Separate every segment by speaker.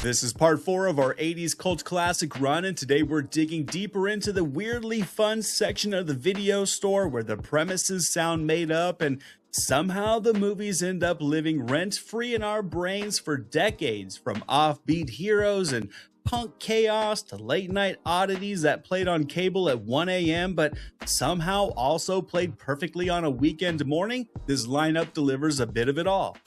Speaker 1: This is part 4 of our 80s cult classic run, and today we're digging deeper into the weirdly fun section of the video store where the premises sound made up and somehow the movies end up living rent-free in our brains for decades, from offbeat heroes and punk chaos to late-night oddities that played on cable at 1 a.m. but somehow also played perfectly on a weekend morning. This lineup delivers a bit of it all.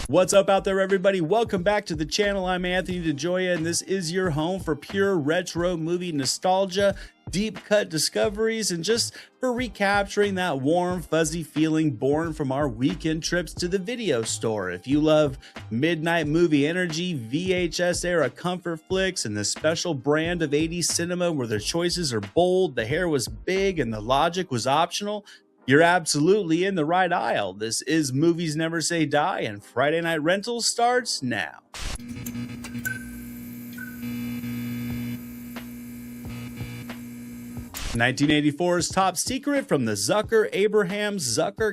Speaker 1: What's up out there, everybody? Welcome back to the channel. I'm Anthony DeJoya, and this is your home for pure retro movie nostalgia, deep cut discoveries, and just for recapturing that warm, fuzzy feeling born from our weekend trips to the video store. If you love midnight movie energy, VHS era comfort flicks, and the special brand of 80s cinema where the choices are bold, the hair was big, and the logic was optional, you're absolutely in the right aisle. This is Movies Never Say Die, and Friday Night Rentals starts now. 1984's Top Secret from the Zucker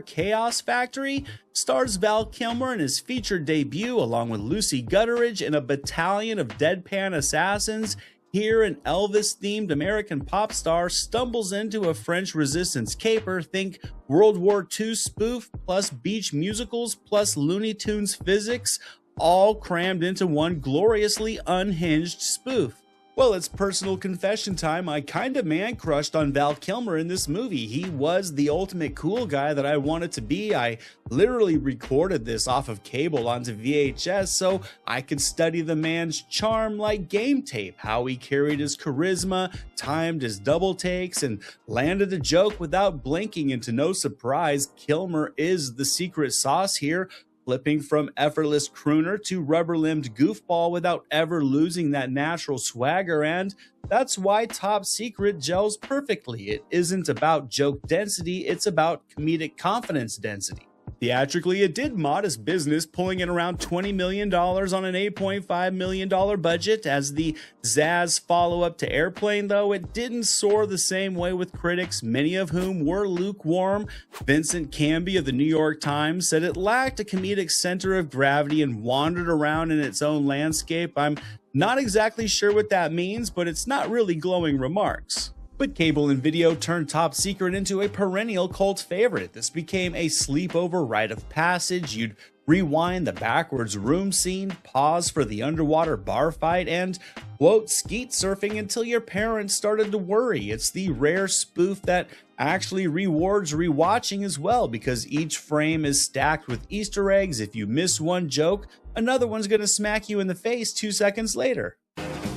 Speaker 1: Chaos Factory stars Val Kilmer in his featured debut along with Lucy Gutteridge in a battalion of deadpan assassins. Here, an Elvis-themed American pop star stumbles into a French resistance caper. Think World War II spoof plus beach musicals plus Looney Tunes physics, all crammed into one gloriously unhinged spoof. Well, it's personal confession time. I kinda man-crushed on Val Kilmer in this movie. He was the ultimate cool guy that I wanted to be. I literally recorded this off of cable onto VHS so I could study the man's charm like game tape, how he carried his charisma, timed his double takes, and landed a joke without blinking. And to no surprise, Kilmer is the secret sauce here, flipping from effortless crooner to rubber-limbed goofball without ever losing that natural swagger, and that's why Top Secret gels perfectly. It isn't about joke density, it's about comedic confidence density. Theatrically, it did modest business, pulling in around $20 million on an $8.5 million budget. As the Zazz follow-up to Airplane, though, it didn't soar the same way with critics, many of whom were lukewarm. Vincent Canby of the New York Times said it lacked a comedic center of gravity and wandered around in its own landscape. I'm not exactly sure what that means, but it's not really glowing remarks. But cable and video turned Top Secret into a perennial cult favorite. This became a sleepover rite of passage. You'd rewind the backwards room scene, pause for the underwater bar fight, and, quote, skeet surfing until your parents started to worry. It's the rare spoof that actually rewards rewatching as well, because each frame is stacked with Easter eggs. If you miss one joke, another one's gonna smack you in the face 2 seconds later.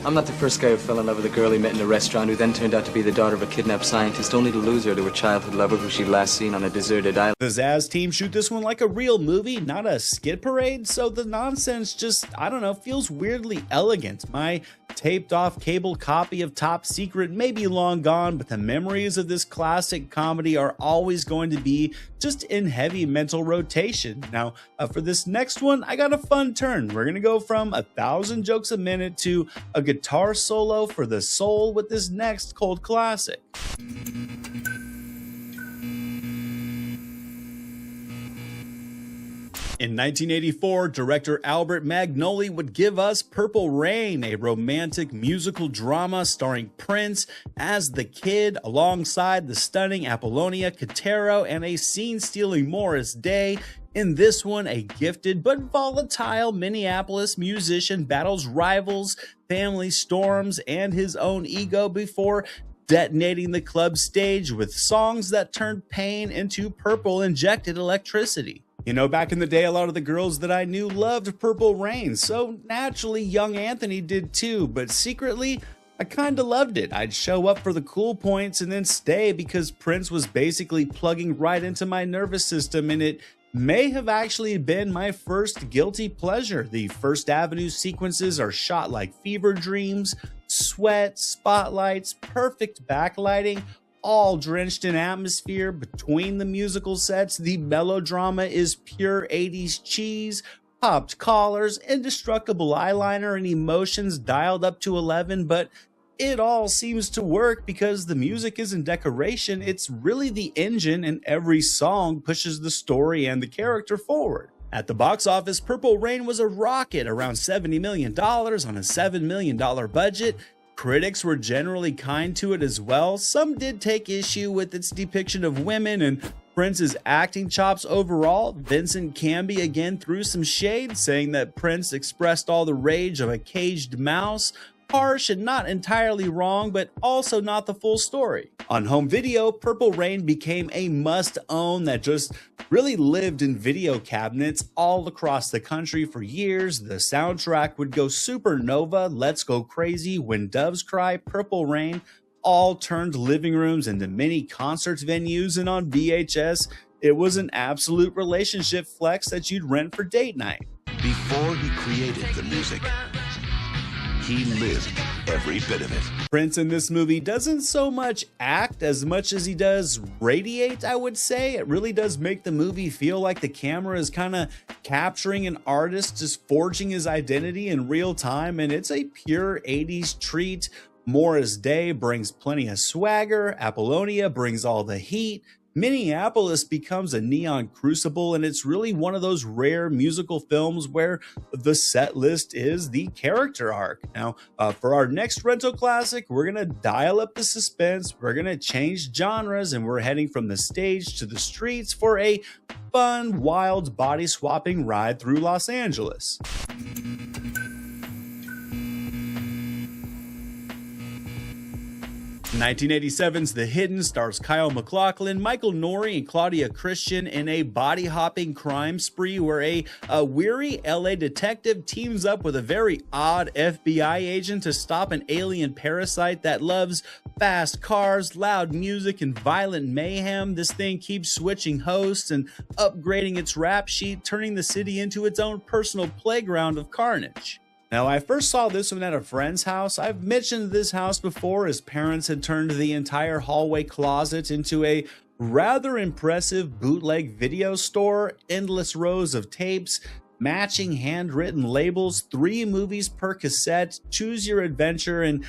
Speaker 2: I'm not the first guy who fell in love with a girl he met in a restaurant who then turned out to be the daughter of a kidnapped scientist, only to lose her to a childhood lover who she'd last seen on a deserted island.
Speaker 1: The Zazz team shoot this one like a real movie, not a skit parade, so the nonsense just, I don't know, feels weirdly elegant. My taped off cable copy of Top Secret may be long gone, but the memories of this classic comedy are always going to be just in heavy mental rotation. Now, for this next one, I got a fun turn. We're gonna go from 1,000 jokes a minute to a guitar solo for the soul with this next cult classic. In 1984, director Albert Magnoli would give us Purple Rain, a romantic musical drama starring Prince as the kid alongside the stunning Apollonia Quintero and a scene-stealing Morris Day. In this one, a gifted but volatile Minneapolis musician battles rivals, family storms, and his own ego before detonating the club stage with songs that turned pain into purple-injected electricity. You know, back in the day, a lot of the girls that I knew loved Purple Rain, so naturally young Anthony did too, but secretly, I kinda loved it. I'd show up for the cool points and then stay because Prince was basically plugging right into my nervous system, and it may have actually been my first guilty pleasure. The First Avenue sequences are shot like fever dreams, sweat, spotlights, perfect backlighting, all drenched in atmosphere. Between the musical sets, the melodrama is pure 80s cheese, popped collars, indestructible eyeliner, and emotions dialed up to 11, but it all seems to work because the music isn't decoration, it's really the engine, and every song pushes the story and the character forward. At the box office, Purple Rain was a rocket, around $70 million on a $7 million budget. Critics were generally kind to it as well. Some did take issue with its depiction of women and Prince's acting chops overall. Vincent Canby again threw some shade, saying that Prince expressed all the rage of a caged mouse. Harsh and not entirely wrong, but also not the full story. On home video, Purple Rain became a must-own that just really lived in video cabinets all across the country for years. The soundtrack would go supernova, Let's Go Crazy, When Doves Cry, Purple Rain, all turned living rooms into mini concerts venues, and on VHS, it was an absolute relationship flex that you'd rent for date night.
Speaker 3: Before he created the music, he lived every bit of it.
Speaker 1: Prince in this movie doesn't so much act as much as he does radiate, I would say. It really does make the movie feel like the camera is kind of capturing an artist just forging his identity in real time, and it's a pure 80s treat. Morris Day brings plenty of swagger, Apollonia brings all the heat, Minneapolis becomes a neon crucible, and it's really one of those rare musical films where the set list is the character arc. Now, for our next rental classic, we're going to dial up the suspense, we're going to change genres, and we're heading from the stage to the streets for a fun, wild, body-swapping ride through Los Angeles. 1987's The Hidden stars Kyle MacLachlan, Michael Nouri, and Claudia Christian in a body-hopping crime spree where a weary LA detective teams up with a very odd FBI agent to stop an alien parasite that loves fast cars, loud music, and violent mayhem. This thing keeps switching hosts and upgrading its rap sheet, turning the city into its own personal playground of carnage. Now, I first saw this one at a friend's house. I've mentioned this house before. His parents had turned the entire hallway closet into a rather impressive bootleg video store, endless rows of tapes, matching handwritten labels, 3 movies per cassette, choose your adventure, and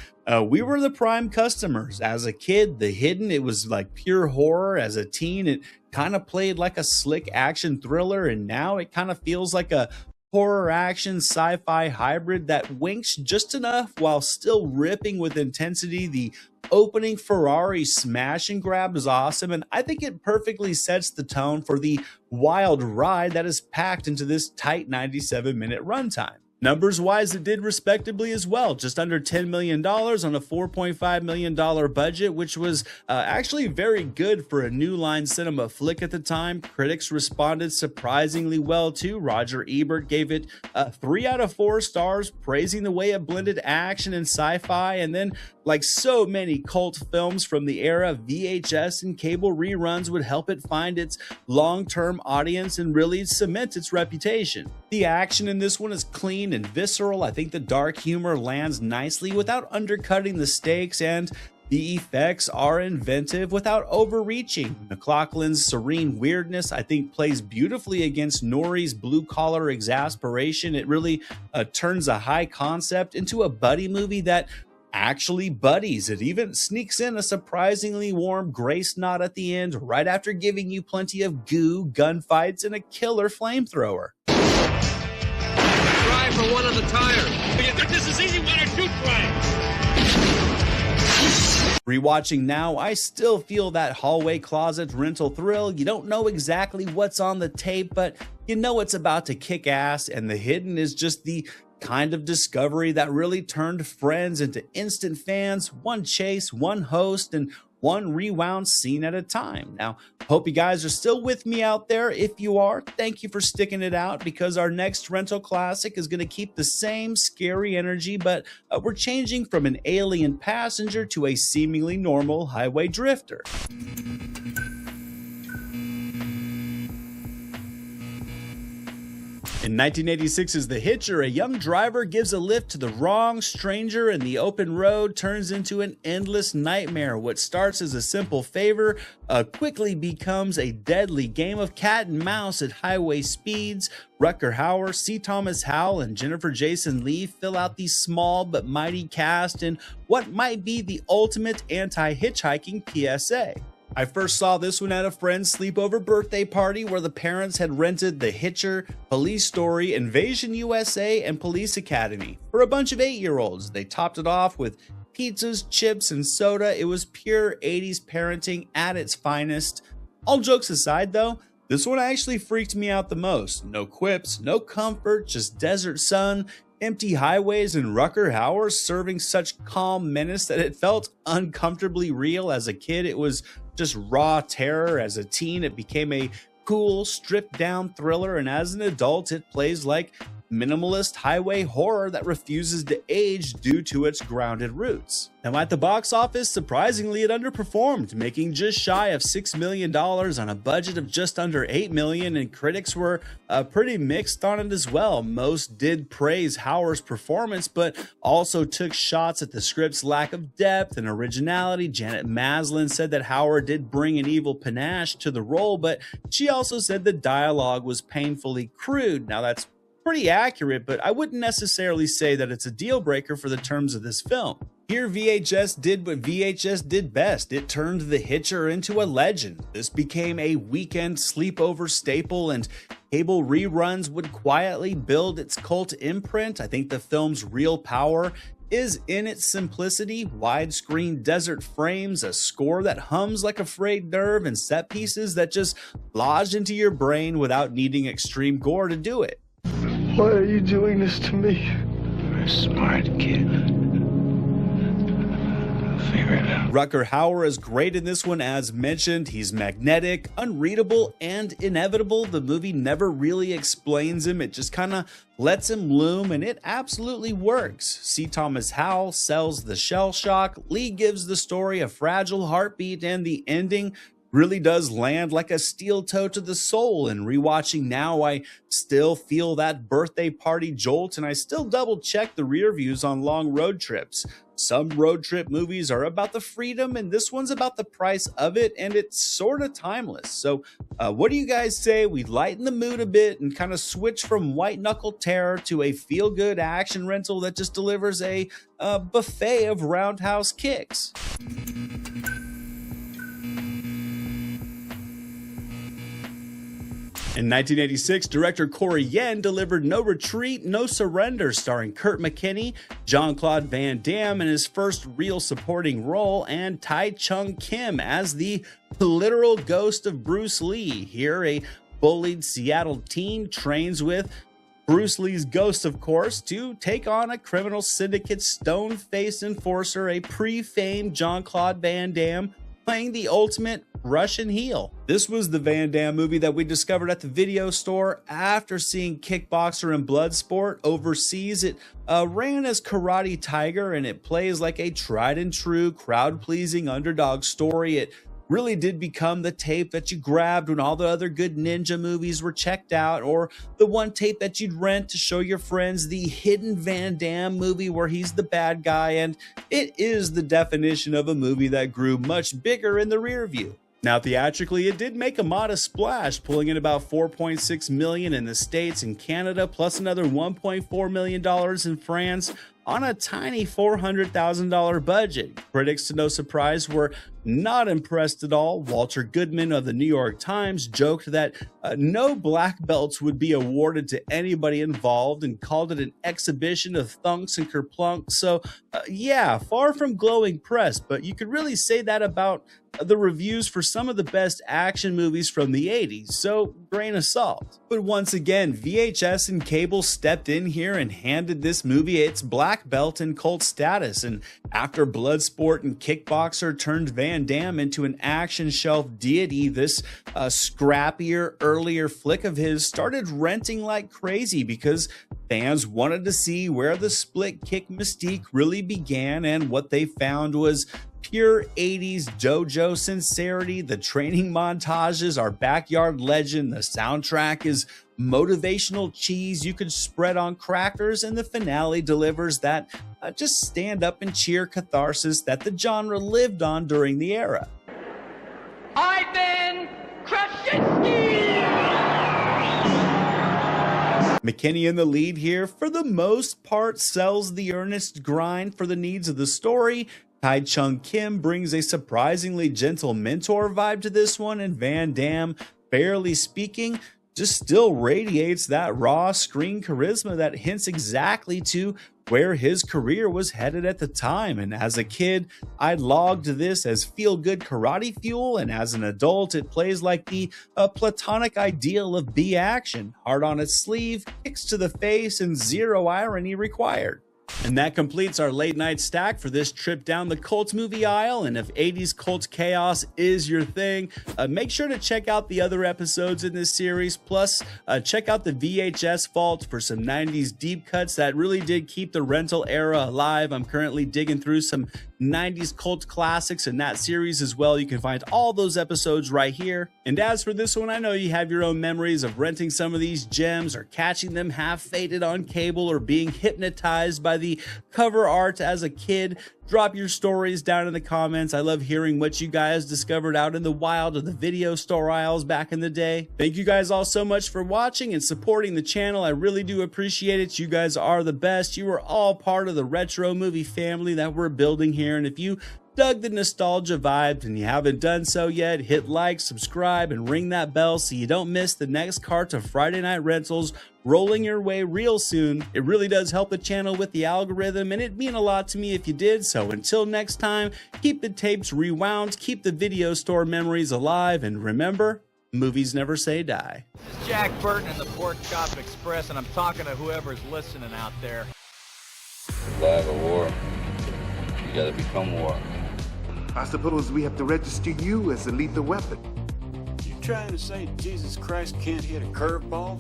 Speaker 1: we were the prime customers. As a kid, The Hidden, it was like pure horror. As a teen, it kind of played like a slick action thriller, and now it kind of feels like a horror action sci-fi hybrid that winks just enough while still ripping with intensity. The opening Ferrari smash and grab is awesome, and I think it perfectly sets the tone for the wild ride that is packed into this tight 97-minute runtime. Numbers wise, it did respectably as well, just under $10 million on a $4.5 million budget, which was actually very good for a New Line Cinema flick at the time. Critics responded surprisingly well too. Roger Ebert gave it 3 out of 4 stars, praising the way it blended action and sci-fi. And then, like so many cult films from the era, VHS and cable reruns would help it find its long-term audience and really cement its reputation. The action in this one is clean and visceral. I think the dark humor lands nicely without undercutting the stakes, and the effects are inventive without overreaching. MacLachlan's serene weirdness, I think, plays beautifully against Nouri's blue-collar exasperation. It really turns a high concept into a buddy movie that actually buddies. It even sneaks in a surprisingly warm grace knot at the end, right after giving you plenty of goo, gunfights, and a killer flamethrower.
Speaker 4: Try for one on the tire. You think this is easy? Why don't you try?
Speaker 1: Rewatching now, I still feel that hallway closet rental thrill. You don't know exactly what's on the tape, but you know it's about to kick ass, and The Hidden is just the kind of discovery that really turned friends into instant fans, one chase, one host, and one rewound scene at a time. Now, hope you guys are still with me out there. If you are, thank you for sticking it out, because our next rental classic is going to keep the same scary energy, but we're changing from an alien passenger to a seemingly normal highway drifter. In 1986's The Hitcher, a young driver gives a lift to the wrong stranger and the open road turns into an endless nightmare. What starts as a simple favor quickly becomes a deadly game of cat and mouse at highway speeds. Rutger Hauer, C. Thomas Howell, and Jennifer Jason Leigh fill out the small but mighty cast in what might be the ultimate anti-hitchhiking PSA. I first saw this one at a friend's sleepover birthday party where the parents had rented The Hitcher, Police Story, Invasion USA, and Police Academy for a bunch of 8-year-olds. They topped it off with pizzas, chips, and soda. It was pure 80s parenting at its finest. All jokes aside though, this one actually freaked me out the most. No quips, no comfort, just desert sun, empty highways, and Rutger Hauer serving such calm menace that it felt uncomfortably real. As a kid, it was just raw terror. As a teen, it became a cool, stripped-down thriller, and as an adult, it plays like minimalist highway horror that refuses to age due to its grounded roots. Now at the box office, surprisingly, it underperformed, making just shy of $6 million on a budget of just under $8 million, and critics were pretty mixed on it as well. Most did praise Hauer's performance, but also took shots at the script's lack of depth and originality. Janet Maslin said that Hauer did bring an evil panache to the role, but she also said the dialogue was painfully crude. Now that's pretty accurate, but I wouldn't necessarily say that it's a deal breaker for the terms of this film. Here, VHS did what VHS did best. It turned The Hitcher into a legend. This became a weekend sleepover staple, and cable reruns would quietly build its cult imprint. I think the film's real power is in its simplicity: widescreen desert frames, a score that hums like a frayed nerve, and set pieces that just lodge into your brain without needing extreme gore to do it.
Speaker 5: Why are you doing this to me?
Speaker 6: You're a smart kid. I'll figure it out.
Speaker 1: Rutger Hauer is great in this one, as mentioned. He's magnetic, unreadable, and inevitable. The movie never really explains him. It just kind of lets him loom, and it absolutely works. C. Thomas Howell sells the shell shock. Lee gives the story a fragile heartbeat, and the ending really does land like a steel toe to the soul. And rewatching now, I still feel that birthday party jolt, and I still double check the rear views on long road trips. Some road trip movies are about the freedom, and this one's about the price of it, and it's sort of timeless. So what do you guys say we lighten the mood a bit and kind of switch from white knuckle terror to a feel-good action rental that just delivers a buffet of roundhouse kicks? In 1986, director Corey Yen delivered No Retreat, No Surrender, starring Kurt McKinney, Jean-Claude Van Damme in his first real supporting role, and Tai Chung Kim as the literal ghost of Bruce Lee. Here, a bullied Seattle teen trains with Bruce Lee's ghost, of course, to take on a criminal syndicate stone-faced enforcer, a pre-famed Jean-Claude Van Damme, playing the ultimate Russian heel. This was the Van Damme movie that we discovered at the video store after seeing Kickboxer and Bloodsport overseas. It ran as Karate Tiger, and it plays like a tried and true crowd-pleasing underdog story. It really did become the tape that you grabbed when all the other good ninja movies were checked out, or the one tape that you'd rent to show your friends the hidden Van Damme movie where he's the bad guy. And it is the definition of a movie that grew much bigger in the rear view. Now, theatrically, it did make a modest splash, pulling in about $4.6 million in the States and Canada, plus another $1.4 million in France, on a tiny $400,000 budget. Critics, to no surprise, were not impressed at all. Walter Goodman of the New York Times joked that no black belts would be awarded to anybody involved, and called it an exhibition of thunks and kerplunks. So yeah, far from glowing press, but you could really say that about the reviews for some of the best action movies from the 80s, so grain of salt. But once again, VHS and cable stepped in here and handed this movie its black belt and cult status, and after Bloodsport and Kickboxer turned Van Damme into an action shelf deity, this scrappier, earlier flick of his started renting like crazy because fans wanted to see where the split kick mystique really began, and what they found was pure 80s dojo sincerity. The training montages are backyard legend. The soundtrack is motivational cheese you could spread on crackers, and the finale delivers that just stand up and cheer catharsis that the genre lived on during the era.
Speaker 4: Ivan Krasinski!
Speaker 1: McKinney in the lead here, for the most part, sells the earnest grind for the needs of the story. Tai Chung Kim brings a surprisingly gentle mentor vibe to this one, and Van Damme, fairly speaking, just still radiates that raw screen charisma that hints exactly to where his career was headed at the time. And as a kid, I logged this as feel-good karate fuel, and as an adult, it plays like the platonic ideal of B action. Hard on its sleeve, kicks to the face, and zero irony required. And that completes our late night stack for this trip down the cult movie aisle. And if 80s cult chaos is your thing, make sure to check out the other episodes in this series. Plus, check out the VHS vault for some 90s deep cuts that really did keep the rental era alive. I'm currently digging through some 90s cult classics in that series as well. You can find all those episodes right here. And as for this one, I know you have your own memories of renting some of these gems or catching them half faded on cable or being hypnotized by the cover art as a kid. Drop your stories down in the comments. I love hearing what you guys discovered out in the wild of the video store aisles back in the day. Thank you guys all so much for watching and supporting the channel. I really do appreciate it. You guys are the best. You are all part of the retro movie family that we're building here. And if you dug the nostalgia vibes and you haven't done so yet, hit like, subscribe, and ring that bell so you don't miss the next cart of Friday Night Rentals rolling your way real soon. It really does help the channel with the algorithm, and it'd mean a lot to me if you did. So until next time, keep the tapes rewound, keep the video store memories alive, and remember, movies never say die.
Speaker 7: This is Jack Burton in the Pork Chop Express, and I'm talking to whoever's listening out there.
Speaker 8: Flag of war. You gotta become war.
Speaker 9: I suppose we have to register you as a lethal weapon.
Speaker 10: You trying to say Jesus Christ can't hit a curveball?